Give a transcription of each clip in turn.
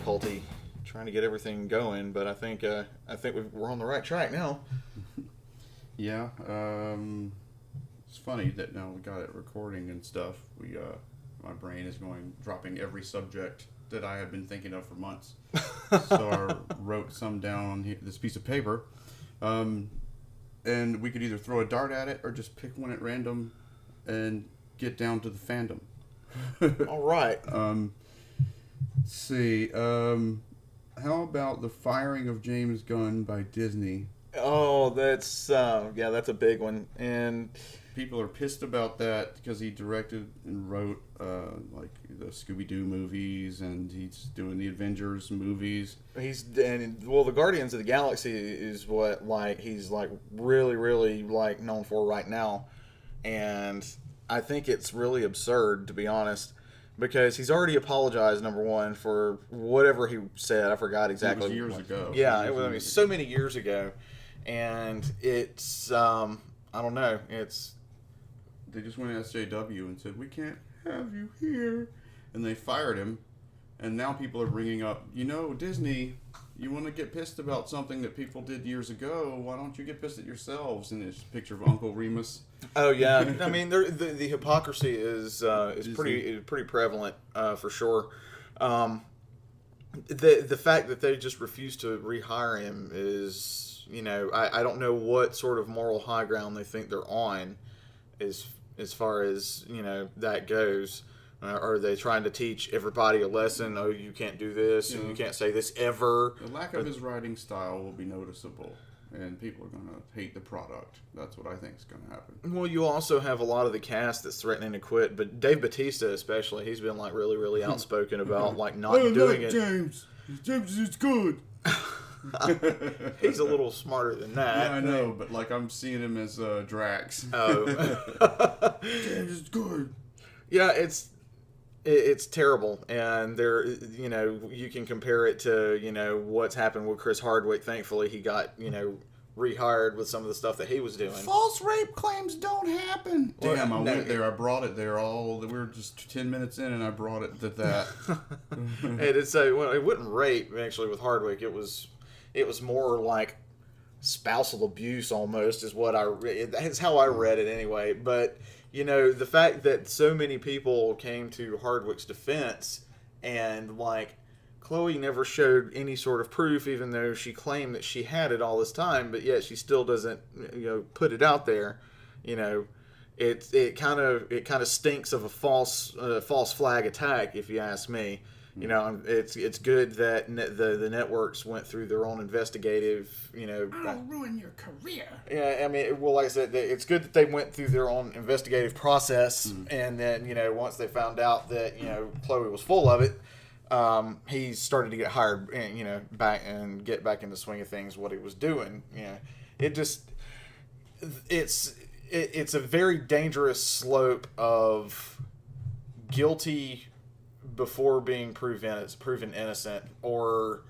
difficulty trying to get everything going, but I think we're on the right track now. Yeah, it's funny that now we got it recording and stuff. My brain is dropping every subject that I have been thinking of for months. So I wrote some down on this piece of paper, and we could either throw a dart at it or just pick one at random and get down to the fandom. All right. Let's see. How about the firing of James Gunn by Disney? Oh, that's that's a big one, and people are pissed about that because he directed and wrote like the Scooby-Doo movies, and he's doing the Avengers movies. The Guardians of the Galaxy is what he's really known for right now, and I think it's really absurd, to be honest, because he's already apologized, number one, for whatever he said. I forgot exactly. It was years ago. Yeah, it was so many years ago. And it's, I don't know, They just went to SJW and said, we can't have you here. And they fired him. And now people are bringing up, Disney, you want to get pissed about something that people did years ago. Why don't you get pissed at yourselves? And there's a picture of Uncle Remus. Oh, yeah. I mean, the hypocrisy is pretty prevalent, for sure. The fact that they just refuse to rehire him is... I don't know what sort of moral high ground they think they're on as far as, that goes. Are they trying to teach everybody a lesson? Oh, you can't do this, and you can't say this ever. The lack of his writing style will be noticeable, and people are going to hate the product. That's what I think is going to happen. Well, you also have a lot of the cast that's threatening to quit, but Dave Bautista especially, he's been, really, really outspoken about, not doing it. James is good. He's a little smarter than that. Yeah, I know, but I'm seeing him as Drax. Oh, James is good. Yeah, it's terrible, and there, you can compare it to what's happened with Chris Hardwick. Thankfully, he got rehired with some of the stuff that he was doing. False rape claims don't happen. Damn, I went there. I brought it there. We were just 10 minutes in, and I brought it to that. And it wasn't rape actually with Hardwick. It was more like spousal abuse almost is what that's how I read it anyway. But, the fact that so many people came to Hardwick's defense and Chloe never showed any sort of proof, even though she claimed that she had it all this time, but yet she still doesn't, put it out there. It kind of stinks of a false flag attack, if you ask me. It's good that the networks went through their own investigative, I'll ruin your career. Yeah, I mean, well, like I said, it's good that they went through their own investigative process, and then, once they found out that, Chloe was full of it, he started to get hired, and, back and get back in the swing of things, what he was doing. It's a very dangerous slope of guilty before being proven innocent, or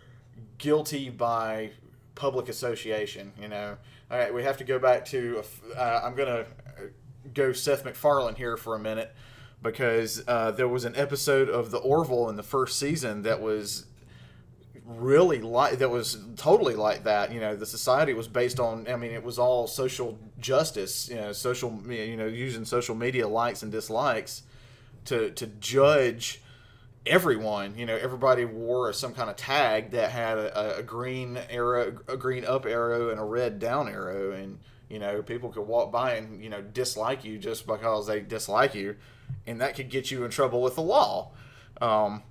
guilty by public association. All right, we have to go back to I'm gonna go Seth MacFarlane here for a minute, because there was an episode of The Orville in the first season that was totally like that. The society was based on, it was all social justice, using social media likes and dislikes to judge everyone. Everybody wore some kind of tag that had a green up arrow and a red down arrow, and people could walk by and dislike you just because they dislike you, and that could get you in trouble with the law, to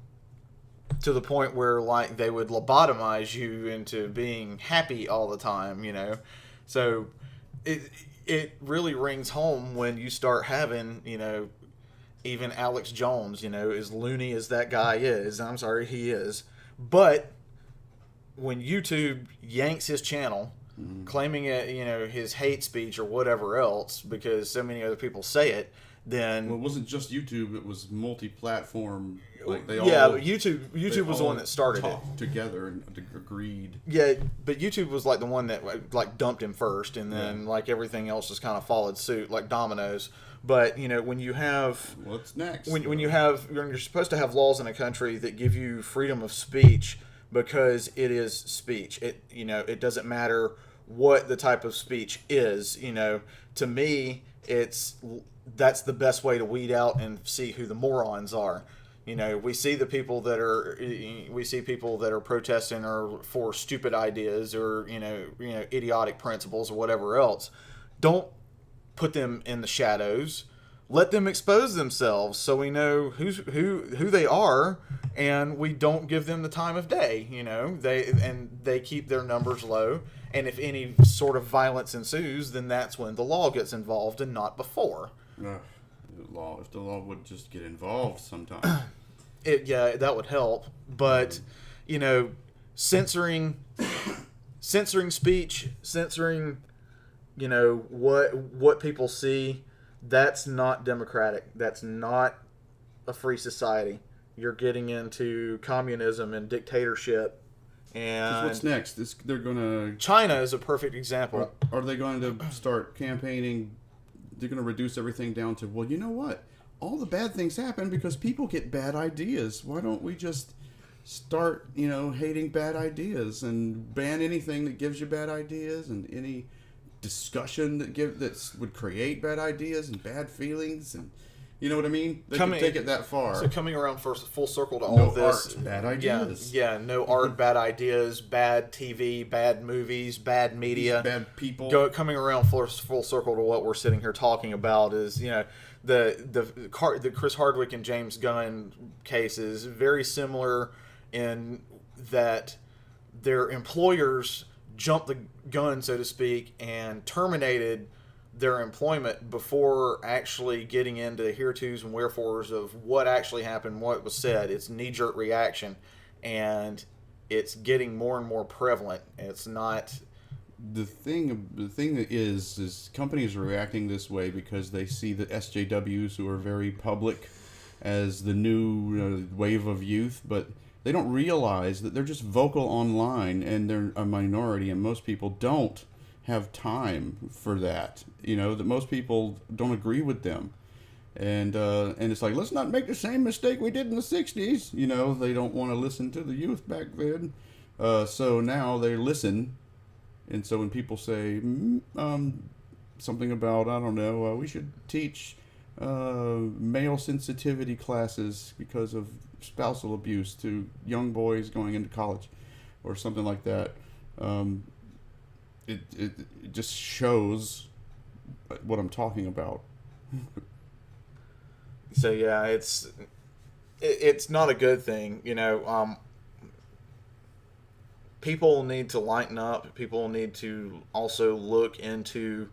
the point where they would lobotomize you into being happy all the time. So it really rings home when you start having even Alex Jones, as loony as that guy is, I'm sorry, he is, but when YouTube yanks his channel, claiming it, his hate speech or whatever else, because so many other people say it, then Well, it wasn't just YouTube; it was multi-platform. Like they YouTube was the one that started it together and agreed. Yeah, but YouTube was like the one that like dumped him first, and then like everything else just kind of followed suit like dominoes. But when you have what's next? When you're supposed to have laws in a country that give you freedom of speech because it is speech. It doesn't matter what the type of speech is. To me, that's the best way to weed out and see who the morons are. We see people that are protesting or for stupid ideas or idiotic principles or whatever else. Don't put them in the shadows. Let them expose themselves so we know who they are, and we don't give them the time of day. They keep their numbers low, and if any sort of violence ensues, then that's when the law gets involved and not before. If the law would just get involved sometime. That would help. But censoring speech, censoring what people see, that's not democratic. That's not a free society. You're getting into communism and dictatorship. And what's next? China is a perfect example. Are they going to start campaigning? They're going to reduce everything down to, well, you know what? All the bad things happen because people get bad ideas. Why don't we just start, hating bad ideas and ban anything that gives you bad ideas and any discussion that would create bad ideas and bad feelings, and you know what I mean? They can take it that far. So coming around full circle to all of this, art, bad ideas. No art, bad ideas, bad TV, bad movies, bad media, bad people. Coming around full circle to what we're sitting here talking about is the Chris Hardwick and James Gunn case is very similar in that their employers jumped the gun, so to speak, and terminated their employment before actually getting into the here-tos and wherefores of what actually happened, what was said. It's knee-jerk reaction, and it's getting more and more prevalent. It's not... The thing that is companies are reacting this way because they see the SJWs, who are very public, as the new wave of youth, but they don't realize that they're just vocal online and they're a minority, and most people don't have time for that. That most people don't agree with them. And it's like, let's not make the same mistake we did in the 60s. They don't want to listen to the youth back then. So now they listen. And so when people say something about, I don't know, we should teach male sensitivity classes because of spousal abuse to young boys going into college or something like that, it just shows what I'm talking about. So yeah, it's not a good thing. People need to lighten up. People need to also look into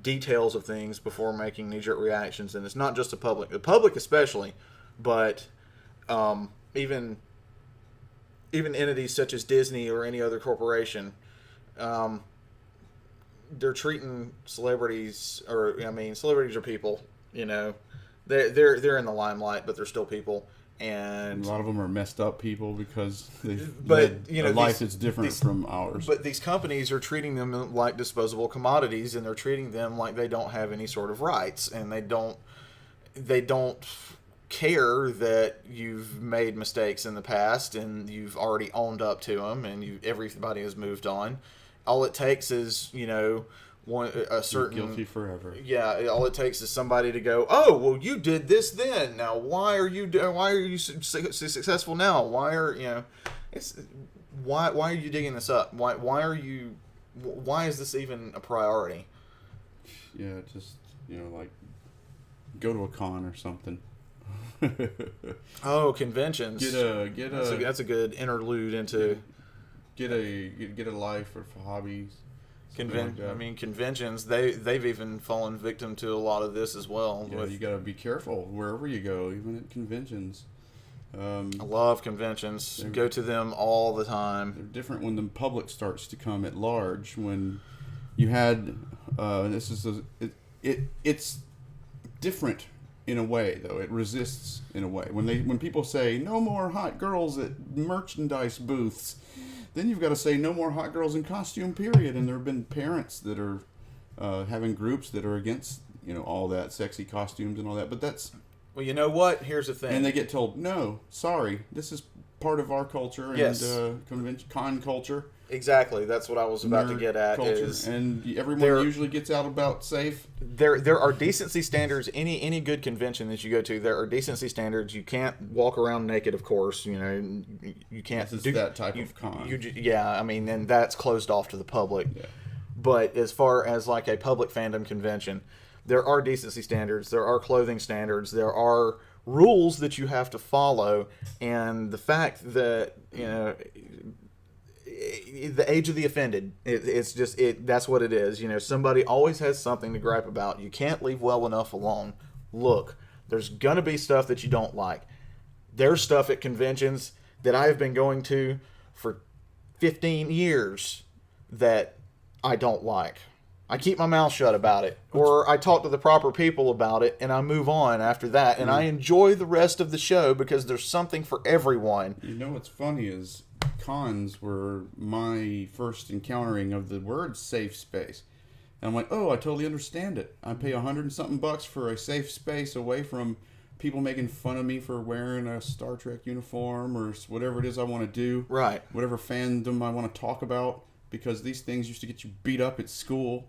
details of things before making knee-jerk reactions. And it's not just the public especially, but even entities such as Disney or any other corporation, they're treating celebrities, celebrities are people. They're in the limelight, but they're still people. And a lot of them are messed up people because their life is different from ours. But these companies are treating them like disposable commodities, and they're treating them like they don't have any sort of rights, and they don't care that you've made mistakes in the past and you've already owned up to them, and everybody has moved on. All it takes is a certain You're guilty forever. Yeah, all it takes is somebody to go, oh, well, you did this then. Now, why are you successful now? Why are you digging this up? Why is this even a priority? Yeah, just like go to a con or something. Oh, conventions. That's a good interlude into get a life or for hobbies. Conventions, they've even fallen victim to a lot of this as well. Yeah, you got to be careful wherever you go, even at conventions. I love conventions. Go to them all the time. They're different when the public starts to come at large. When you had it's different in a way, though. It resists in a way. When people say no more hot girls at merchandise booths, then you've got to say no more hot girls in costume. Period. And there have been parents that are having groups that are against all that sexy costumes and all that. But that's well, you know what? Here's the thing. And they get told, no, sorry, this is part of our culture and convention con culture. Exactly, that's what I was about to get at. And everyone usually gets out about safe. There are decency standards. Any good convention that you go to, there are decency standards. You can't walk around naked, of course. You can't do that type of con. I mean, and that's closed off to the public. Yeah. But as far as like a public fandom convention, there are decency standards. There are clothing standards. There are rules that you have to follow, and the fact that the age of the offended, that's what it is. Somebody always has something to gripe about. You can't leave well enough alone. Look, there's gonna be stuff that you don't like. There's stuff at conventions that I have been going to for 15 years that I don't like. I keep my mouth shut about it, or I talk to the proper people about it, and I move on after that, and I enjoy the rest of the show because there's something for everyone. What's funny is cons were my first encountering of the word safe space. And I'm like, oh, I totally understand it. I pay $100 and something for a safe space away from people making fun of me for wearing a Star Trek uniform or whatever it is I want to do. Right. Whatever fandom I want to talk about, because these things used to get you beat up at school.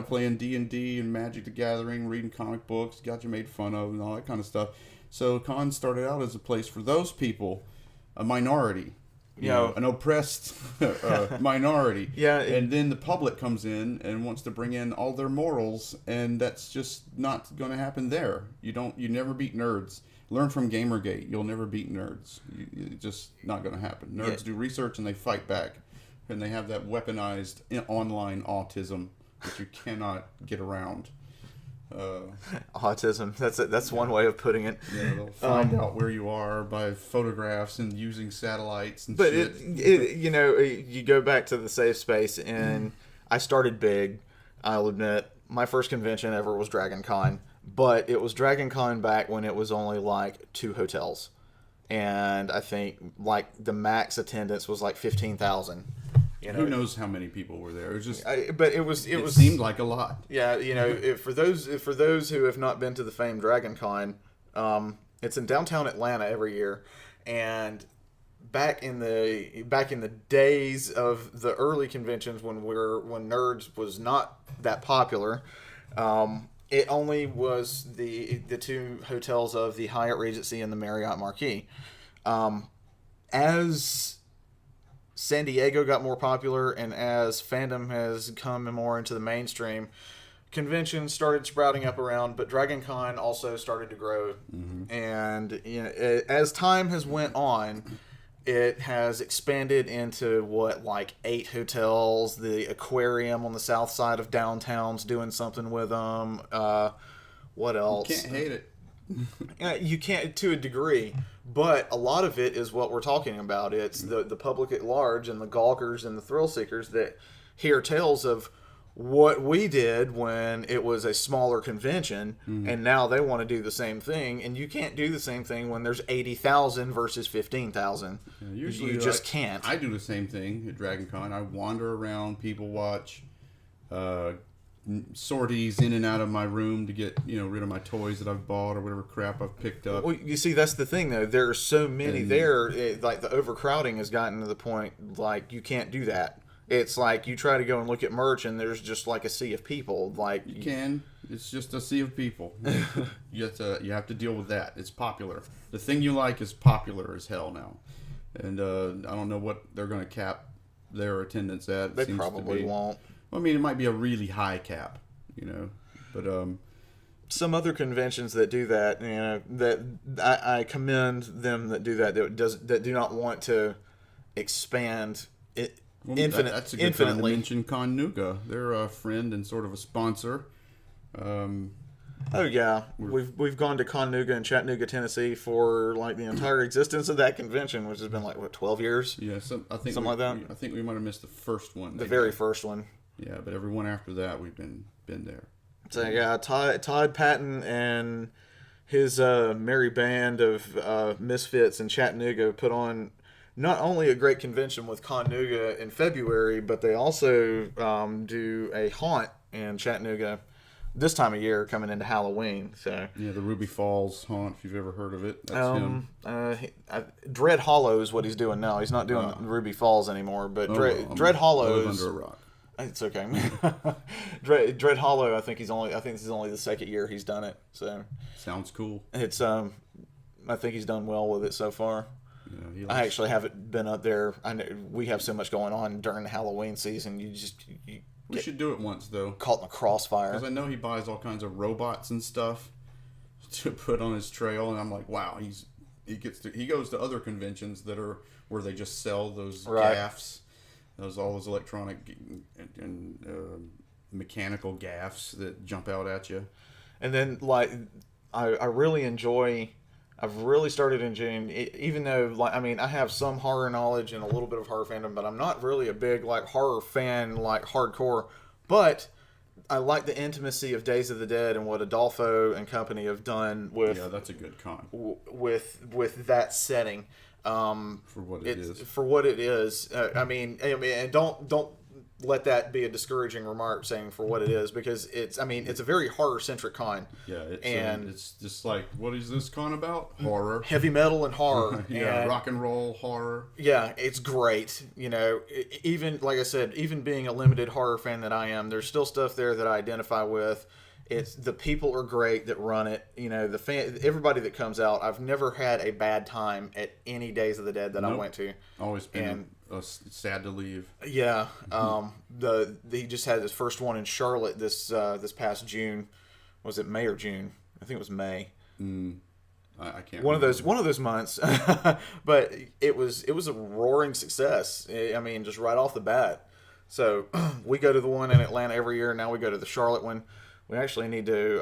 Playing D&D and Magic the Gathering, reading comic books, got you made fun of and all that kind of stuff. So cons started out as a place for those people, a minority. An oppressed minority. Yeah. And then the public comes in and wants to bring in all their morals, and that's just not going to happen there. You never beat nerds. Learn from Gamergate. You'll never beat nerds. It's just not going to happen. Nerds do research and they fight back. And they have that weaponized online autism that you cannot get around. Autism. That's one way of putting it. Yeah, they'll find out where you are by photographs and using satellites and but shit. You go back to the safe space, and I started big. I'll admit, my first convention ever was Dragon Con, but it was Dragon Con back when it was only like 2 hotels, and I think like the max attendance was like 15,000. Who knows how many people were there? It was just, it seemed like a lot. Yeah, for those who have not been to the famed Dragon Con, it's in downtown Atlanta every year, and back in the days of the early conventions when nerds was not that popular, it only was the 2 hotels of the Hyatt Regency and the Marriott Marquis. As San Diego got more popular, and as fandom has come more into the mainstream, conventions started sprouting up around, but Dragon Con also started to grow. Mm-hmm. And as time has went on, it has expanded into like 8 hotels. The aquarium on the south side of downtown's doing something with them. What else? You can't hate it. You can't, to a degree, but a lot of it is what we're talking about. It's the public at large and the gawkers and the thrill seekers that hear tales of what we did when it was a smaller convention, and now they want to do the same thing, and you can't do the same thing when there's 80,000 versus 15,000. Usually you just can't. I do the same thing at Dragon Con. I wander around, people watch, sorties in and out of my room to get rid of my toys that I've bought or whatever crap I've picked up. Well, you see, that's the thing though. There are so many there. Like the overcrowding has gotten to the point like you can't do that. It's like you try to go and look at merch and there's just like a sea of people. Like you can. It's just a sea of people. You have to deal with that. It's popular. The thing you like is popular as hell now, and I don't know what they're going to cap their attendance at. They probably won't. I mean, it might be a really high cap, but some other conventions that do that, that I commend them that do that. That do not want to expand it that's a good infinitely. Time to mention Connuga. They're a friend and sort of a sponsor. Oh yeah, we've gone to Connuga in Chattanooga, Tennessee for like the entire existence of that convention, which has been like 12 years. Yeah, I think something like that. I think we might have missed the first one. The very first one. Yeah, but every one after that we've been there. So yeah, Todd Patton and his merry band of misfits in Chattanooga put on not only a great convention with Connuga in February, but they also do a haunt in Chattanooga this time of year coming into Halloween. So Yeah, the Ruby Falls haunt, if you've ever heard of it. That's him. Dread Hollow is what he's doing now. He's not doing Ruby Falls anymore, but Dread I Hollow live is... under a rock. It's okay. Dread Hollow, I think this is only the second year he's done it. So Sounds cool. it's I think he's done well with it so far. Yeah, I actually haven't been up there. I know we have so much going on during the Halloween season. We should do it once though. Caught in the crossfire. Because I know he buys all kinds of robots and stuff to put on his trail, and I'm like, wow, he goes to other conventions that are where they just sell those gaffs, all those electronic and mechanical gaffs that jump out at you. And then like I really enjoy. I've really started enjoying, even though, like, I mean, I have some horror knowledge and a little bit of horror fandom, but I'm not really a big, like, horror fan, like, hardcore. But I like the intimacy of Days of the Dead and what Adolfo and company have done with... Yeah, that's a good con. With that setting. For what it is. For what it is. I mean, and don't let that be a discouraging remark saying for what it is, because it's a very horror-centric con. Yeah, it's just like, what is this con about? Horror. Heavy metal and horror. Yeah, and, rock and roll, horror. Yeah, it's great. You know, even, like I said, even being a limited horror fan that I am, there's still stuff there that I identify with. It's the people are great that run it. You know, everybody that comes out. I've never had a bad time at any Days of the Dead that I went to. Always been sad to leave. Yeah, he just had his first one in Charlotte this past June. Was it May or June? I think it was May. I can't. One of those months, but it was a roaring success. I mean, just right off the bat. So we go to the one in Atlanta every year. Now we go to the Charlotte one. We actually need to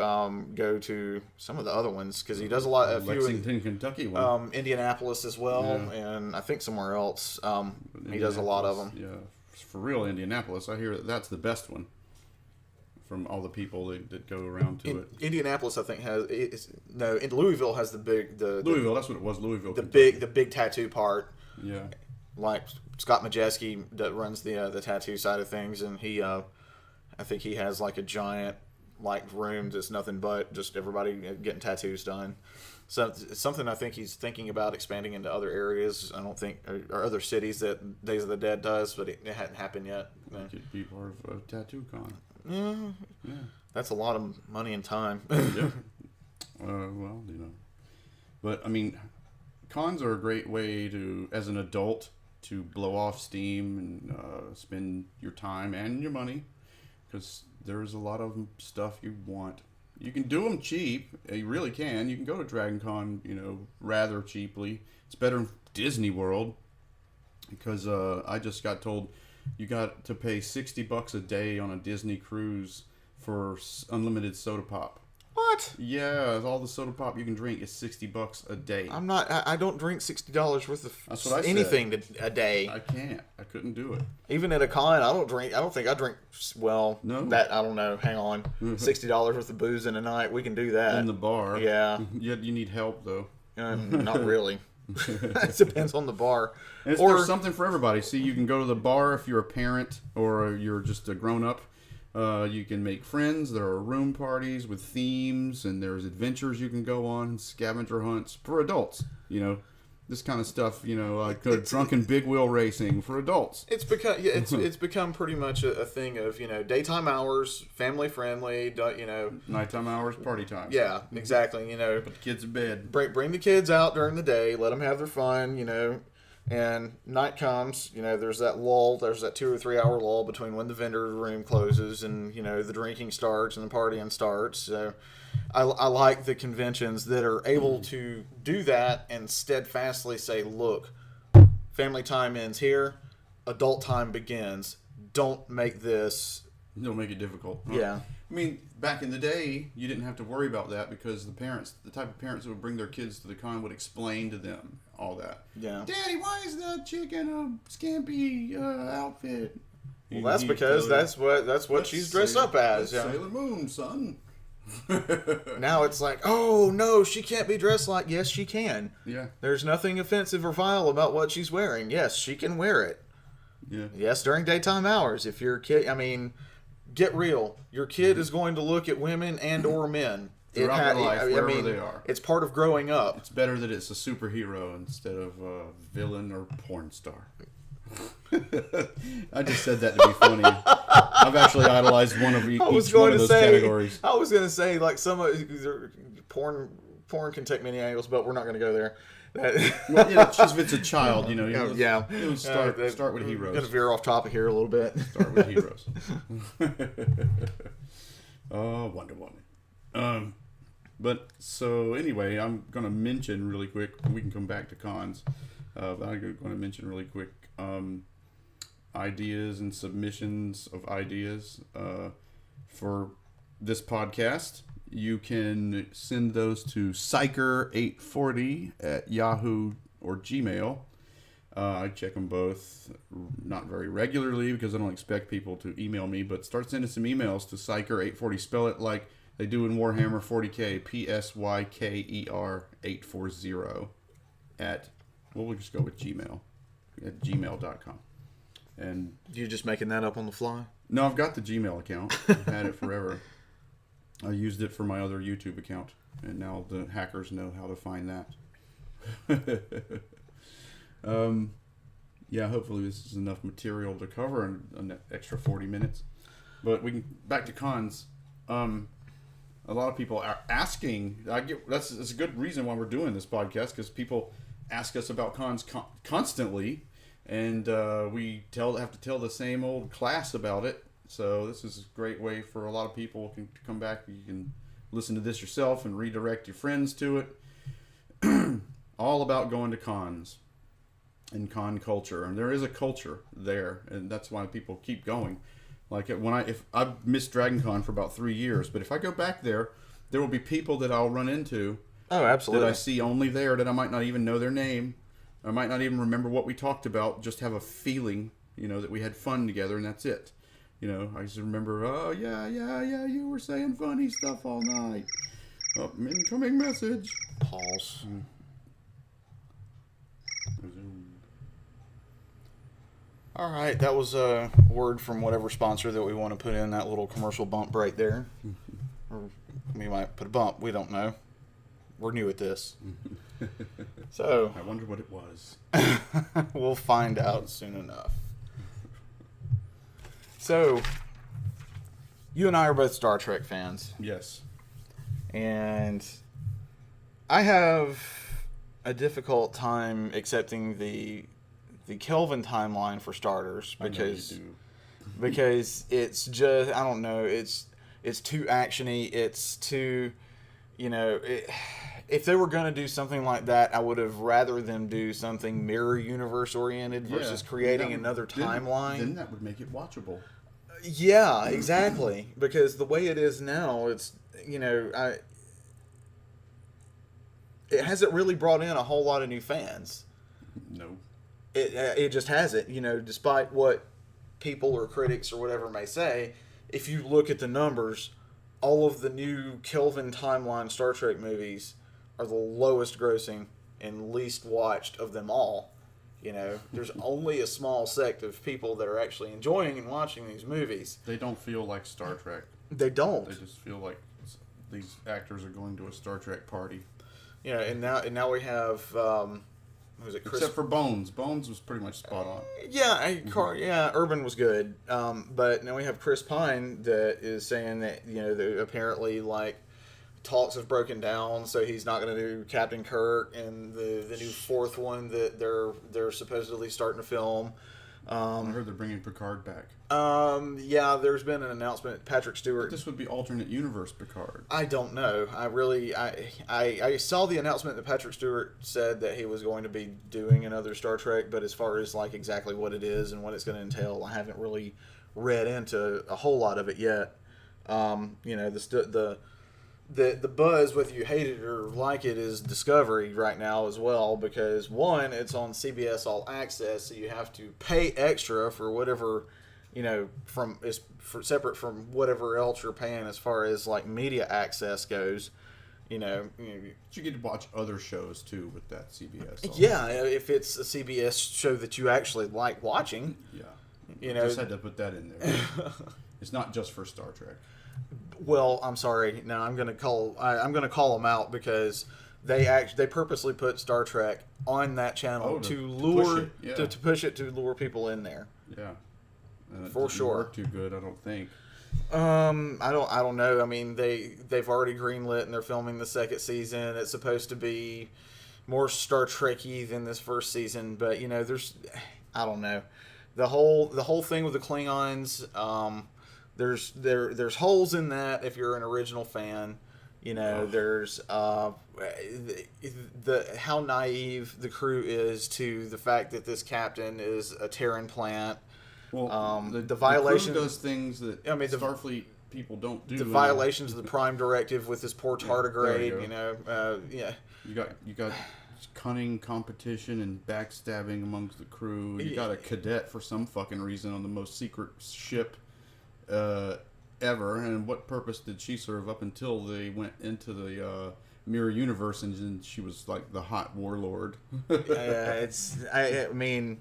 go to some of the other ones because he does a few Lexington, Kentucky one. Indianapolis as well, and I think somewhere else. He does a lot of them. Yeah, for real, Indianapolis. I hear that's the best one from all the people that go around to it. Indianapolis, I think, Louisville has the Louisville. That's what it was. Louisville. The big tattoo part. Yeah. Like Scott Majeski that runs the tattoo side of things, and he, I think he has like a giant room that's nothing but just everybody getting tattoos done. So it's something I think he's thinking about expanding into other areas. I don't think or other cities that Days of the Dead does, but it hadn't happened yet. It could be part of a tattoo con. Yeah, that's a lot of money and time. Yeah. Well, but I mean, cons are a great way to, as an adult, to blow off steam and spend your time and your money, because there's a lot of stuff you want. You can do them cheap. You really can. You can go to Dragon Con, rather cheaply. It's better than Disney World, because I just got told you got to pay $60 a day on a Disney cruise for unlimited soda pop. What? Yeah, all the soda pop you can drink is $60 a day. I don't drink $60 worth That's what of I anything a day. I can't. I couldn't do it. Even at a con, I don't think I drink. Well, no. That I don't know. Hang on, $60 worth of booze in a night. We can do that in the bar. Yeah. You need help though. Not really. It depends on the bar. There's something for everybody. See, you can go to the bar if you're a parent or you're just a grown up. You can make friends. There are room parties with themes, and there's adventures you can go on, scavenger hunts for adults. This kind of stuff. Like drunken big wheel racing for adults. It's become pretty much a thing of daytime hours, family friendly. Nighttime hours, party time. Yeah, exactly. Put the kids to bed. Bring the kids out during the day. Let them have their fun. And night comes, there's that lull, there's that 2 or 3 hour lull between when the vendor room closes and, the drinking starts and the partying starts. So I like the conventions that are able to do that and steadfastly say, look, family time ends here, adult time begins. Don't make it difficult. Huh? Yeah. I mean, back in the day, you didn't have to worry about that because the type of parents that would bring their kids to the con would explain to them all that. Yeah. Daddy, why is that chick in a skimpy outfit? Well, that's because that's what she's dressed up as. Sailor Moon, son. Now it's like, oh no, she can't be dressed like. Yes, she can. Yeah. There's nothing offensive or vile about what she's wearing. Yes, she can wear it. Yeah. Yes, during daytime hours. If your kid, I mean, get real. Your kid is going to look at women and or men. Throughout their life, wherever they are. It's part of growing up. It's better that it's a superhero instead of a villain or porn star. I just said that to be funny. I've actually idolized one of each one of those categories. I was going to say, like, some of porn can take many angles, but we're not going to go there. Well, yeah, just if it's a child, you know. Yeah. It would start with heroes. Going to veer off topic here a little bit. Start with heroes. Wonder Woman. But so anyway, I'm going to mention really quick. We can come back to cons. But I'm going to mention really quick ideas and submissions of ideas for this podcast. You can send those to psycher840 at Yahoo or Gmail. I check them both, not very regularly because I don't expect people to email me, but start sending some emails to psycher840. Spell it like they do in Warhammer 40k, PSYKER 840 at, well, we'll just go with Gmail, at gmail.com. And you just making that up on the fly? No, I've got the Gmail account. I've had it forever. I used it for my other YouTube account, and now the hackers know how to find that. Yeah, hopefully this is enough material to cover in an extra 40 minutes. But we can back to cons. A lot of people are asking. That's a good reason why we're doing this podcast, because people ask us about cons constantly, and we have to tell the same old class about it. So this is a great way for a lot of people to come back. You can listen to this yourself and redirect your friends to it. All about going to cons and con culture, and there is a culture there, and that's why people keep going. Like if I've missed Dragon Con for about 3 years, but if I go back there, there will be people that I'll run into. Oh, absolutely. That I see only there, that I might not even know their name. I might not even remember what we talked about. Just have a feeling, that we had fun together, and that's it. I just remember, oh yeah, you were saying funny stuff all night. Oh, incoming message. Pause. All right, that was a word from whatever sponsor that we want to put in that little commercial bump right there. Or we might put a bump. We don't know. We're new at this. So I wonder what it was. We'll find out soon enough. So you and I are both Star Trek fans. Yes. And I have a difficult time accepting the Kelvin timeline for starters, because it's just, I don't know, it's too actiony, it's too, if they were going to do something like that, I would have rather them do something mirror universe oriented versus creating another timeline. Then that would make it watchable. Yeah, exactly. Because the way it is now, it's, it hasn't really brought in a whole lot of new fans. No. It just hasn't, despite what people or critics or whatever may say. If you look at the numbers, all of the new Kelvin timeline Star Trek movies are the lowest grossing and least watched of them all. There's only a small sect of people that are actually enjoying and watching these movies. They don't feel like Star Trek. They don't. They just feel like these actors are going to a Star Trek party. And now we have was it Chris? Except for Bones. Bones was pretty much spot on. Yeah, Urban was good. But now we have Chris Pine that is saying that that apparently talks have broken down, so he's not going to do Captain Kirk and the new fourth one that they're supposedly starting to film. I heard they're bringing Picard back. Yeah, there's been an announcement. Patrick Stewart. But this would be alternate universe Picard. I don't know. I saw the announcement that Patrick Stewart said that he was going to be doing another Star Trek, but as far as exactly what it is and what it's going to entail, I haven't really read into a whole lot of it yet. The buzz, whether you hate it or like it, is Discovery right now as well, because one, it's on CBS All Access, so you have to pay extra for whatever separate from whatever else you're paying as far as like media access goes. You get to watch other shows too with that CBS. Also. Yeah, if it's a CBS show that you actually like watching. Yeah, just had to put that in there. It's not just for Star Trek. Well, I'm sorry. No, I'm gonna call them out because they purposely put Star Trek on that channel to lure to push it to lure people in there. Yeah, and for sure. Work too good, I don't think. I don't know. I mean, they've already greenlit and they're filming the second season. It's supposed to be more Star Trek-y than this first season, but I don't know. The whole thing with the Klingons, there's holes in that if you're an original fan. There's how naive the crew is to the fact that this captain is a Terran plant. Well, the violation the crew does things that Starfleet people don't do. The violations of the Prime Directive with this poor tardigrade. You got cunning competition and backstabbing amongst the crew. You got a cadet for some fucking reason on the most secret ship ever. And what purpose did she serve up until they went into the mirror universe and she was like the hot warlord? I mean,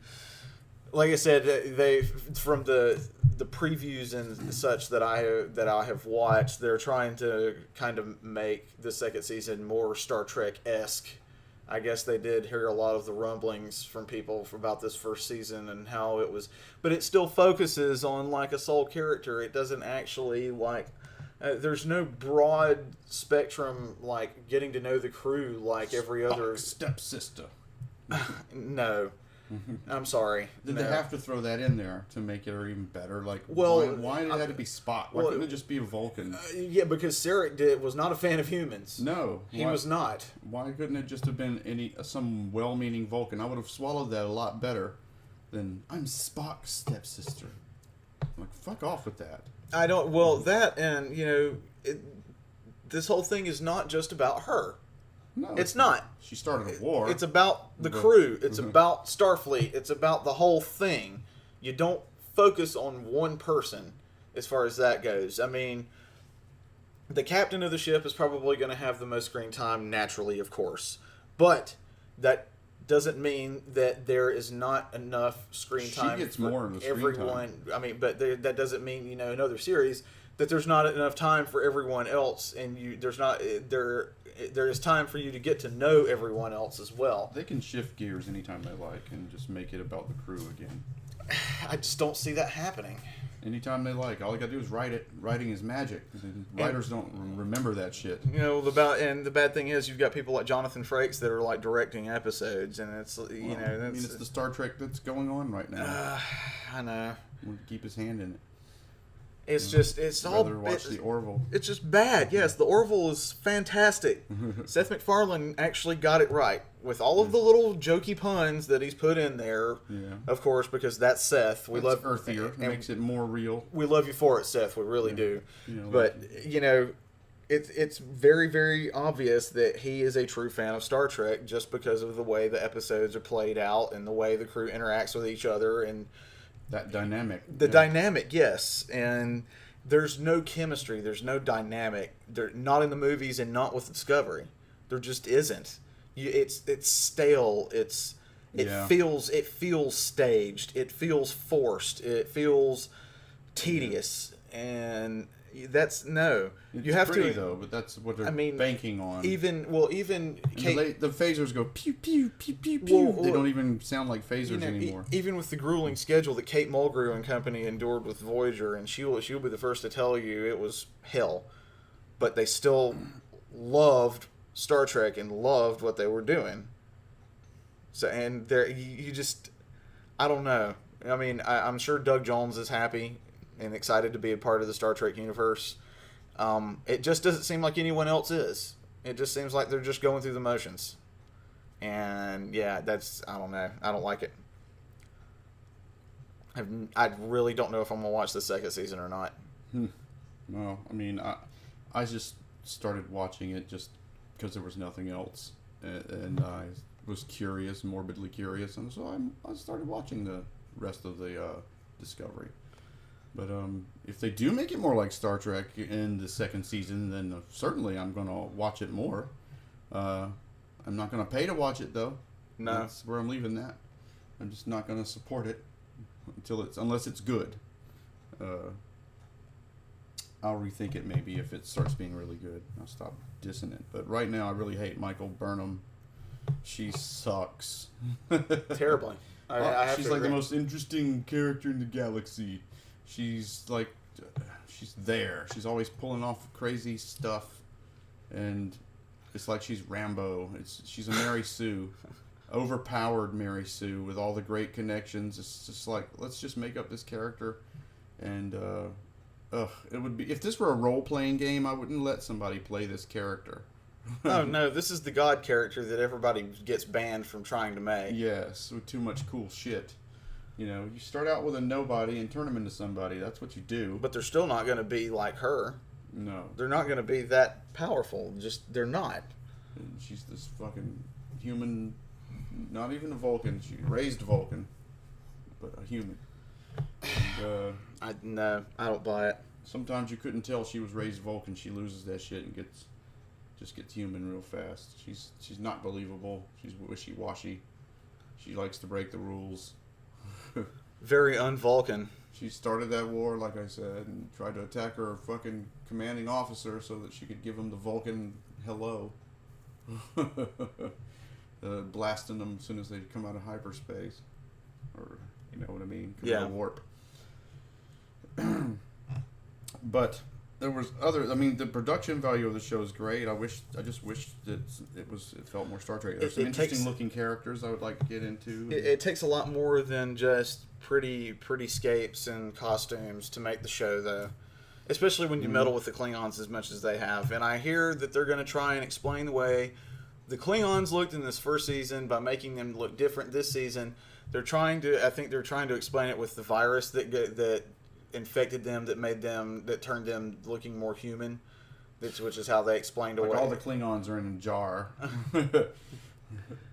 like I said, they from the previews and such that I have watched, they're trying to kind of make the second season more Star Trek-esque. I guess they did hear a lot of the rumblings from people about this first season and how it was, but it still focuses on like a sole character. It doesn't actually like. There's no broad spectrum like getting to know the crew like every other stepsister. No. I'm sorry. Did they have to throw that in there to make it even better? Like, well, why did it have to be Spock? Why couldn't it just be a Vulcan? Yeah, because Sarek was not a fan of humans. No, he was not. Why couldn't it just have been some well-meaning Vulcan? I would have swallowed that a lot better than I'm Spock's stepsister. Like, fuck off with that. I don't. Well, that and this whole thing is not just about her. No, it's not. She started a war. It's about the crew. It's about Starfleet. It's about the whole thing. You don't focus on one person as far as that goes. I mean, the captain of the ship is probably going to have the most screen time naturally, of course. But that doesn't mean that there is not enough screen time gets for more of the everyone. Screen time. I mean, but that doesn't mean, another series that there's not enough time for everyone else, and there is time for you to get to know everyone else as well. They can shift gears anytime they like and just make it about the crew again. I just don't see that happening. Anytime they like. All you gotta do is write it. Writing is magic. Writers don't remember that shit. The bad thing is you've got people like Jonathan Frakes that are like directing episodes, and it's it's the Star Trek that's going on right now. I know. We'll keep his hand in it. It's all. Watch the Orville. It's just bad. Yes, the Orville is fantastic. Seth MacFarlane actually got it right with all of the little jokey puns that he's put in there. Yeah. Of course, because that's Seth. We love earthier. It makes it more real. We love you for it, Seth. We really do. But it's very, very obvious that he is a true fan of Star Trek just because of the way the episodes are played out and the way the crew interacts with each other and. That dynamic. The dynamic, yes. And there's no chemistry. There's no dynamic. They're not in the movies and not with Discovery. There just isn't. It's stale. It feels staged. It feels forced. It feels tedious. And that's no. It's you have pretty, to though, but that's what they're banking on. Even Kate, the phasers go pew pew pew pew pew. They don't even sound like phasers anymore. Even with the grueling schedule that Kate Mulgrew and company endured with Voyager, and she'll be the first to tell you it was hell, but they still loved Star Trek and loved what they were doing. So and there you just I don't know. I mean I'm sure Doug Jones is happy and excited to be a part of the Star Trek universe. It just doesn't seem like anyone else is. It just seems like they're just going through the motions. And yeah, I don't know. I don't like it. I really don't know if I'm going to watch the second season or not. Well, I mean, I just started watching it just because there was nothing else. And I was curious, morbidly curious. And so I started watching the rest of the Discovery. But if they do make it more like Star Trek in the second season, then certainly I'm going to watch it more. I'm not going to pay to watch it, though. No. That's where I'm leaving that. I'm just not going to support it unless it's good. I'll rethink it maybe if it starts being really good. I'll stop dissing it. But right now, I really hate Michael Burnham. She sucks. Terribly. She's like the most interesting character in the galaxy. She's like, she's there. She's always pulling off crazy stuff, and it's like she's Rambo. She's a Mary Sue, overpowered Mary Sue with all the great connections. It's just like, let's just make up this character, and it would be, if this were a role playing game, I wouldn't let somebody play this character. Oh no, this is the God character that everybody gets banned from trying to make. Yes, with too much cool shit. You know, you start out with a nobody and turn them into somebody. That's what you do. But they're still not going to be like her. No. They're not going to be that powerful. They're not. And she's this fucking human, not even a Vulcan. She raised Vulcan, but a human. And, I don't buy it. Sometimes you couldn't tell she was raised Vulcan. She loses that shit and gets human real fast. She's not believable. She's wishy-washy. She likes to break the rules. Very un-Vulcan. She started that war, like I said, and tried to attack her fucking commanding officer so that she could give him the Vulcan hello. Blasting them as soon as they come out of hyperspace. Or, you know what I mean? Come out of warp. But there was the production value of the show is great. I just wish that it felt more Star Trek. There's some interesting looking characters I would like to get into. It takes a lot more than just pretty scapes and costumes to make the show, though. Especially when you meddle with the Klingons as much as they have. And I hear that they're going to try and explain the way the Klingons looked in this first season by making them look different this season. I think they're trying to explain it with the virus that infected them, that turned them looking more human, which is how they explained away. All the Klingons are in a jar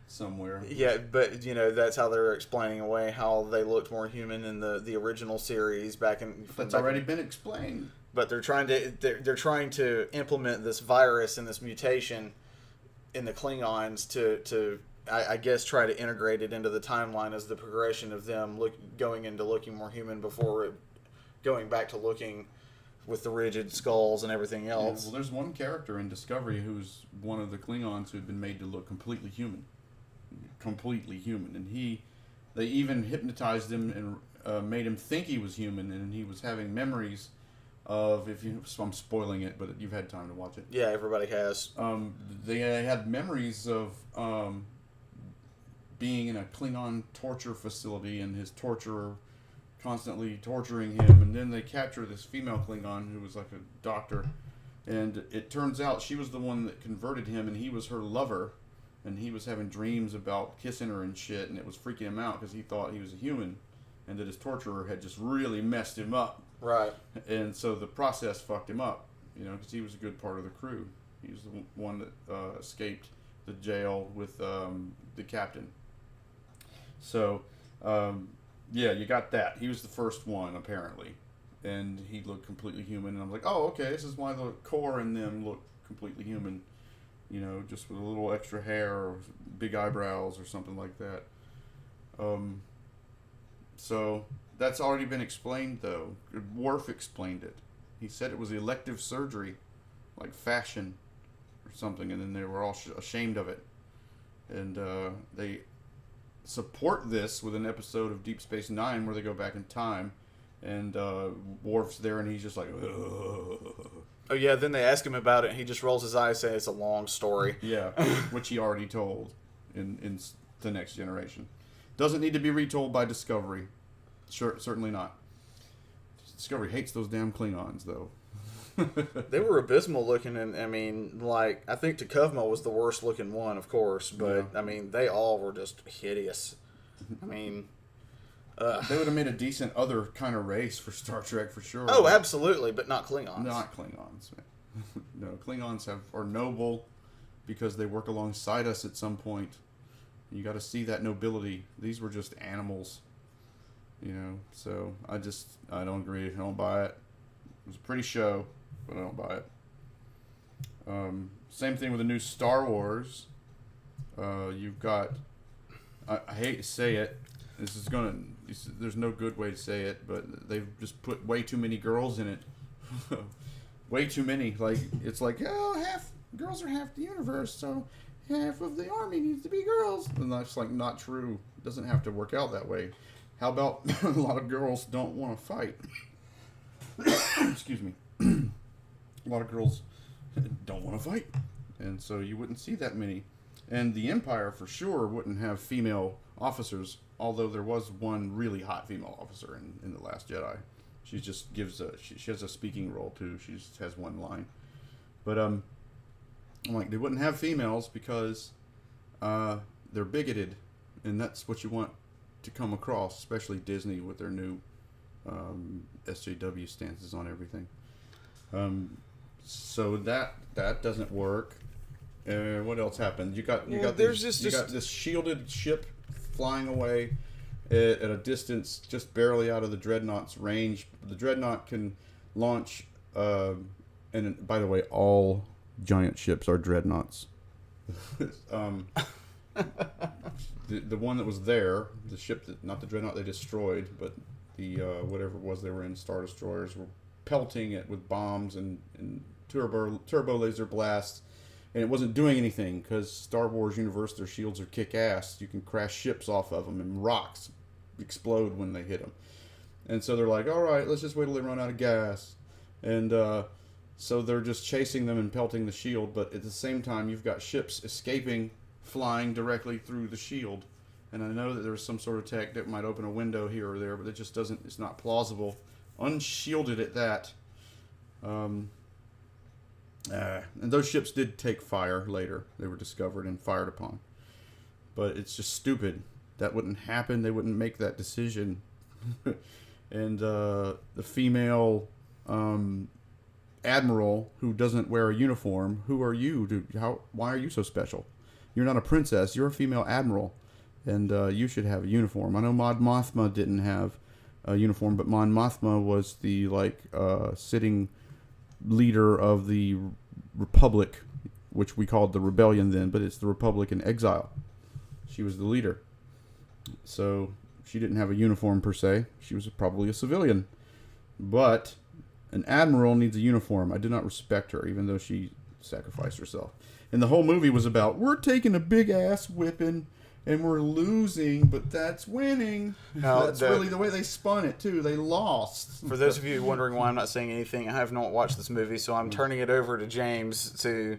somewhere. Yeah, but that's how they're explaining away how they looked more human in the original series That's already been explained. But they're trying to implement this virus and this mutation in the Klingons to I guess try to integrate it into the timeline as the progression of them going into looking more human before going back to looking with the rigid skulls and everything else. Yeah, well, there's one character in Discovery who's one of the Klingons who had been made to look completely human. And they even hypnotized him and made him think he was human, and he was having memories of, I'm spoiling it, but you've had time to watch it. Yeah, everybody has. They had memories of being in a Klingon torture facility and his torturer constantly torturing him, and then they capture this female Klingon who was like a doctor, and it turns out she was the one that converted him, and he was her lover, and he was having dreams about kissing her and shit, and it was freaking him out because he thought he was a human, and that his torturer had just really messed him up. Right. And so the process fucked him up, because he was a good part of the crew. He was the one that escaped the jail with the captain. So, yeah, you got that. He was the first one, apparently. And he looked completely human. And I'm like, oh, okay, this is why the core in them look completely human. Just with a little extra hair or big eyebrows or something like that. So, that's already been explained, though. Worf explained it. He said it was elective surgery, like fashion or something. And then they were all ashamed of it. And they support this with an episode of Deep Space Nine where they go back in time, and Worf's there, and he's just like, ugh. Oh yeah, then they ask him about it, and he just rolls his eyes, saying it's a long story. Yeah, which he already told in the Next Generation. Doesn't need to be retold by Discovery. Sure, certainly not. Discovery hates those damn Klingons, though. They were abysmal looking, and I think T'Kuvma was the worst looking one, of course, but yeah. They all were just hideous. They would have made a decent other kind of race for Star Trek for sure. Oh, absolutely, but not Klingons. Not Klingons. No, Klingons are noble because they work alongside us at some point. You got to see that nobility. These were just animals. You know, so I don't agree. I don't buy it. It was a pretty show, but I don't buy it. Same thing with the new Star Wars. You've got, I hate to say it, there's no good way to say it, but they've just put way too many girls in it. Way too many. Like, it's like, girls are half the universe, so half of the army needs to be girls. And that's like not true. It doesn't have to work out that way. How about a lot of girls don't want to fight? Excuse me. A lot of girls don't want to fight. And so you wouldn't see that many. And the Empire, for sure, wouldn't have female officers, although there was one really hot female officer in The Last Jedi. She just she has a speaking role, too. She just has one line. But, I'm like, they wouldn't have females because they're bigoted. And that's what you want to come across, especially Disney with their new SJW stances on everything. So that doesn't work. What else happened? You got this shielded ship flying away at a distance just barely out of the Dreadnought's range. The Dreadnought can launch, and by the way, all giant ships are Dreadnoughts. The one that was there, the ship that, not the Dreadnought they destroyed, but the whatever it was they were in, Star Destroyers, were pelting it with bombs and turbo laser blasts, and it wasn't doing anything because Star Wars universe, their shields are kick-ass. You can crash ships off of them, and rocks explode when they hit them. And so they're like, all right, let's just wait till they run out of gas. And so they're just chasing them and pelting the shield, but at the same time, you've got ships escaping, flying directly through the shield. And I know that there's some sort of tech that might open a window here or there, but it just doesn't, it's not plausible. Unshielded at that. And those ships did take fire later. They were discovered and fired upon. But it's just stupid. That wouldn't happen. They wouldn't make that decision. And the female admiral who doesn't wear a uniform, who are you? Why are you so special? You're not a princess. You're a female admiral. And you should have a uniform. I know Mon Mothma didn't have a uniform, but Mon Mothma was the sitting leader of the Republic, which we called the Rebellion then, but it's the Republic in exile. She was the leader. So she didn't have a uniform per se. She was probably a civilian. But an admiral needs a uniform. I did not respect her, even though she sacrificed herself. And the whole movie was about, we're taking a big ass whipping and we're losing, but that's winning. Now, that's really the way they spun it, too. They lost. For those of you wondering why I'm not saying anything, I have not watched this movie, so I'm turning it over to James to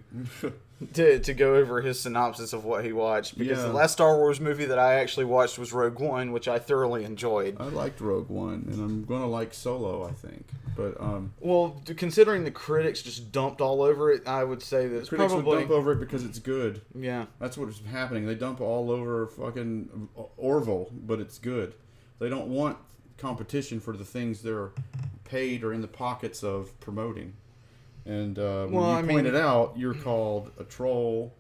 go over his synopsis of what he watched. Because the last Star Wars movie that I actually watched was Rogue One, which I thoroughly enjoyed. I liked Rogue One, and I'm going to like Solo, I think. But well, considering the critics just dumped all over it, I would say that critics would dump over it because it's good. Yeah. That's what's happening. They dump all over fucking Orville, but it's good. They don't want competition for the things they're paid or in the pockets of promoting. And when you point it out, you're called a troll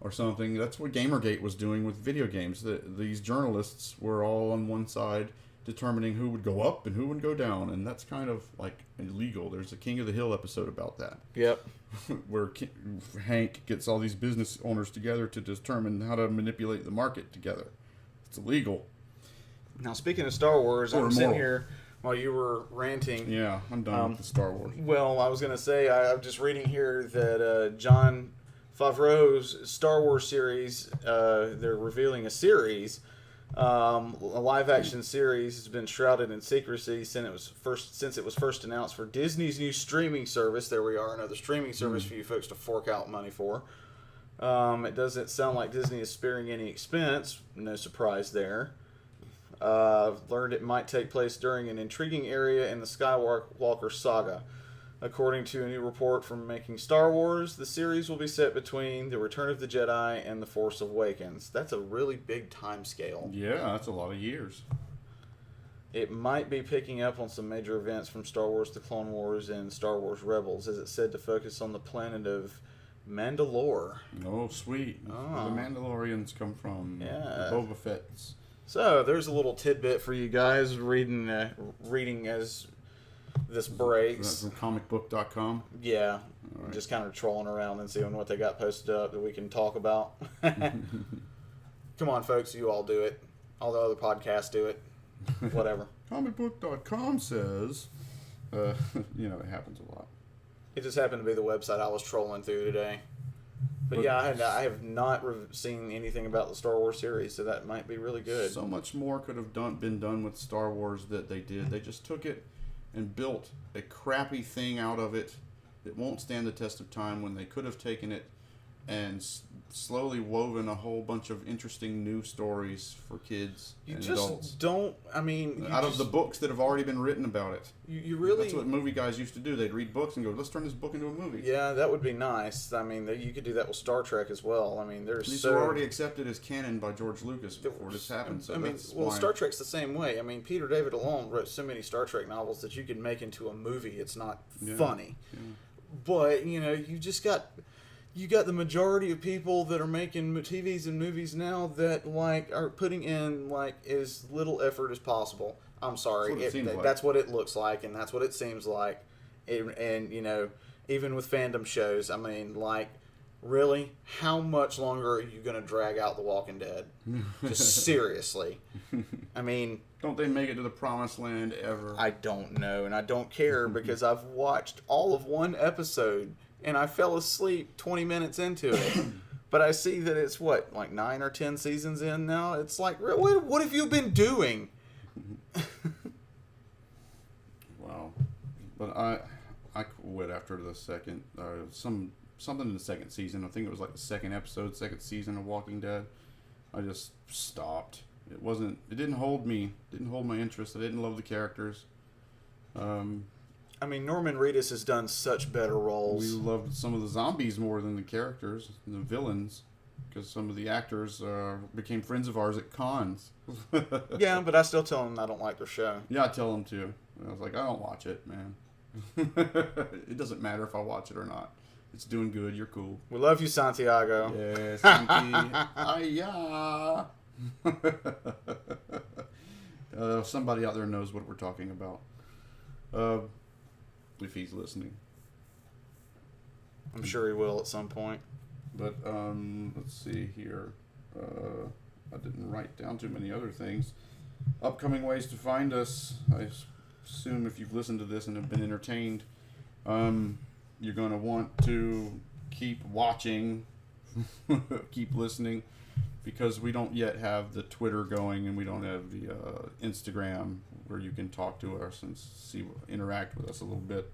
or something. That's what Gamergate was doing with video games. These journalists were all on one side determining who would go up and who would go down, and that's kind of like illegal. There's a King of the Hill episode about that. Yep. Where Hank gets all these business owners together to determine how to manipulate the market together. It's illegal. Now, speaking of Star Wars, I'm sitting here while you were ranting. Yeah, I'm done with the Star Wars. Well, I was going to say, I'm just reading here that Jon Favreau's Star Wars series, they're revealing a series. A live-action series has been shrouded in secrecy since it was first announced for Disney's new streaming service. There we are, another streaming service for you folks to fork out money for. It doesn't sound like Disney is sparing any expense. No surprise there. Learned it might take place during an intriguing area in the Skywalker saga. According to a new report from Making Star Wars, the series will be set between The Return of the Jedi and The Force Awakens. That's a really big time scale. Yeah, that's a lot of years. It might be picking up on some major events from Star Wars The Clone Wars and Star Wars Rebels, as it's said to focus on the planet of Mandalore. Oh, sweet. Where the Mandalorians come from. Yeah. The Boba Fett's. So there's a little tidbit for you guys reading as this breaks. From comicbook.com. Yeah, Right. just kind of trolling around and seeing what they got posted up that we can talk about. Come on, folks, you all do it. All the other podcasts do it. Whatever. Comicbook.com says, it happens a lot. It just happened to be the website I was trolling through today. But yeah, I have not seen anything about the Star Wars series, so that might be really good. So much more could have been done with Star Wars that they did. They just took it and built a crappy thing out of it that won't stand the test of time, when they could have taken it and slowly woven a whole bunch of interesting new stories for kids and adults. Out of the books that have already been written about it. You really... That's what movie guys used to do. They'd read books and go, let's turn this book into a movie. Yeah, that would be nice. I mean, you could do that with Star Trek as well. I mean, These were already accepted as canon by George Lucas before this happened. So Star Trek's the same way. I mean, Peter David alone wrote so many Star Trek novels that you could make into a movie. It's not funny. Yeah. But, you got the majority of people that are making TVs and movies now that are putting in as little effort as possible. I'm sorry, that's what it looks like, and that's what it seems like. And even with fandom shows, I mean, really, how much longer are you going to drag out The Walking Dead? Just seriously. I mean, don't they make it to the promised land ever? I don't know, and I don't care because I've watched all of one episode. And I fell asleep 20 minutes into it. But I see that it's, 9 or 10 seasons in now? It's like, what have you been doing? Wow. But I quit after the second, something in the second season. I think it was the second episode, second season of Walking Dead. I just stopped. It didn't hold me. Didn't hold my interest. I didn't love the characters. I mean, Norman Reedus has done such better roles. We loved some of the zombies more than the characters, the villains, because some of the actors became friends of ours at cons. Yeah, but I still tell them I don't like their show. Yeah, I tell them too. I was like, I don't watch it, man. It doesn't matter if I watch it or not. It's doing good. You're cool. We love you, Santiago. Yes, Santi. Somebody out there knows what we're talking about. If he's listening. I'm sure he will at some point. But let's see here. I didn't write down too many other things. Upcoming ways to find us. I assume if you've listened to this and have been entertained, you're going to want to keep watching, keep listening, because we don't yet have the Twitter going, and we don't have the Instagram where you can talk to us and interact with us a little bit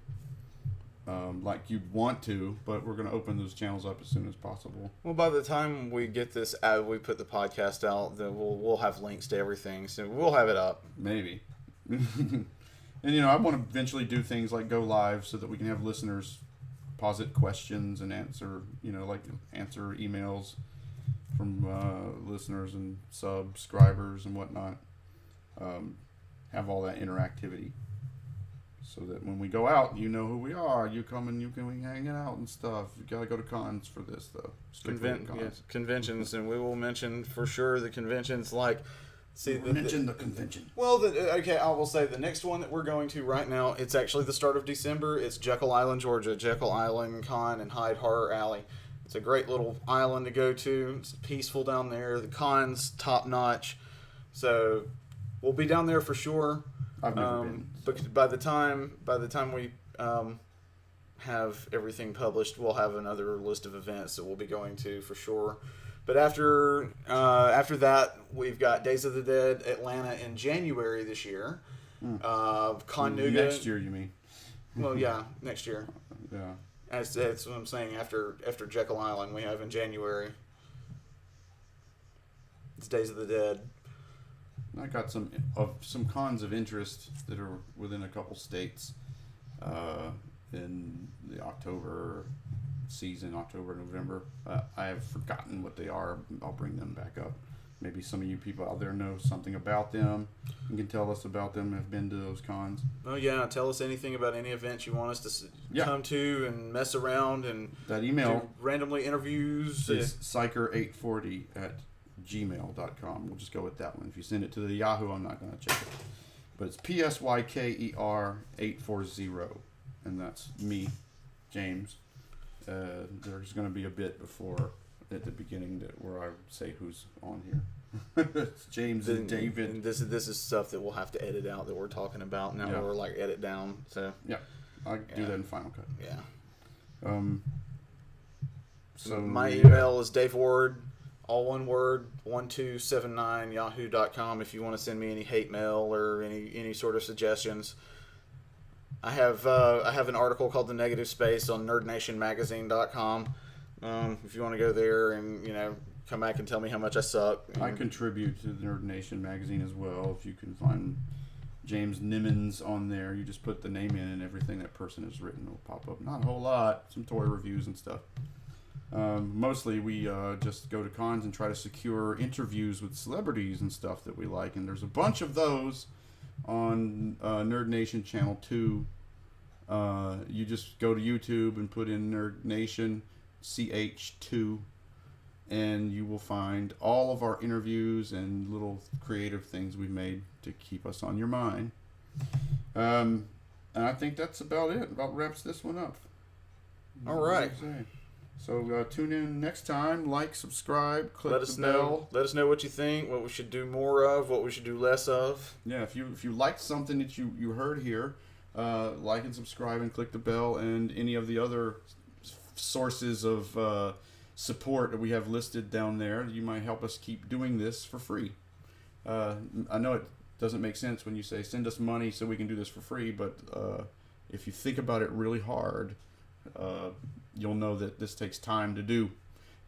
like you'd want to, but we're going to open those channels up as soon as possible. Well, by the time we get this out, we put the podcast out, then we'll have links to everything, so we'll have it up. Maybe. And, I want to eventually do things like go live so that we can have listeners posit questions and answer emails from listeners and subscribers and whatnot. Have all that interactivity, so that when we go out, you know who we are. You come and you can be hanging out and stuff. You gotta go to cons for this though. Conventions, and we will mention for sure the conventions. Mention the convention. Well, I will say the next one that we're going to right now. It's actually the start of December. It's Jekyll Island, Georgia. Jekyll Island Con and Hyde Horror Alley. It's a great little island to go to. It's peaceful down there. The con's top notch. So we'll be down there for sure. I've never been. But by the time we have everything published, we'll have another list of events that we'll be going to for sure. But after that, we've got Days of the Dead Atlanta in January this year. Con Nougat. Next year, you mean? Well, yeah, next year. Yeah. That's what I'm saying. After Jekyll Island, we have in January. It's Days of the Dead. I got some cons of interest that are within a couple states in the October season, October, November. I have forgotten what they are. I'll bring them back up. Maybe some of you people out there know something about them and can tell us about them, have been to those cons. Oh, yeah. Tell us anything about any events you want us to come to and mess around and that email do randomly interviews. is psycher840 gmail.com. We'll just go with that one. If you send it to the Yahoo, I'm not going to check it. But it's PSYKER840, and that's me, James. There's going to be a bit before at the beginning where I say who's on here. It's James and David. And this is stuff that we'll have to edit out that we're talking about now. We're like edit down. So yeah, I do that in Final Cut. Yeah. So my email is Dave Ward, all one word, 1279 yahoo.com. If you want to send me any hate mail or any sort of suggestions. I have an article called The Negative Space on nerdnationmagazine.com. If you want to go there and come back and tell me how much I suck. I contribute to the Nerd Nation magazine as well. If you can find James Nimmons on there, you just put the name in and everything that person has written will pop up. Not a whole lot, some toy reviews and stuff. Mostly we just go to cons and try to secure interviews with celebrities and stuff that we like, and there's a bunch of those on Nerd Nation Channel 2. You just go to YouTube and put in Nerd Nation CH2, and you will find all of our interviews and little creative things we've made to keep us on your mind. And I think that's about it. About wraps this one up. All right. So tune in next time. Like, subscribe, click the bell. Let us know what you think. What we should do more of. What we should do less of. Yeah. If you liked something that you heard here, like and subscribe and click the bell, and any of the other sources of support that we have listed down there. You might help us keep doing this for free. I know it doesn't make sense when you say send us money so we can do this for free, but if you think about it really hard, you'll know that this takes time to do,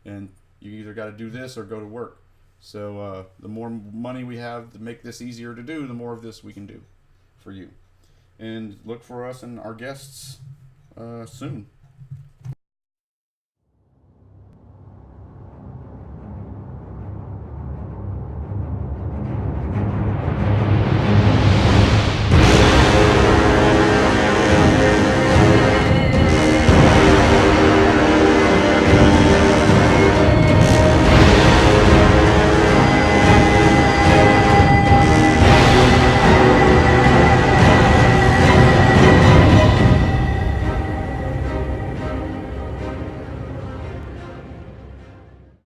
and you either got to do this or go to work. So the more money we have to make this easier to do, the more of this we can do for you. And look for us and our guests soon.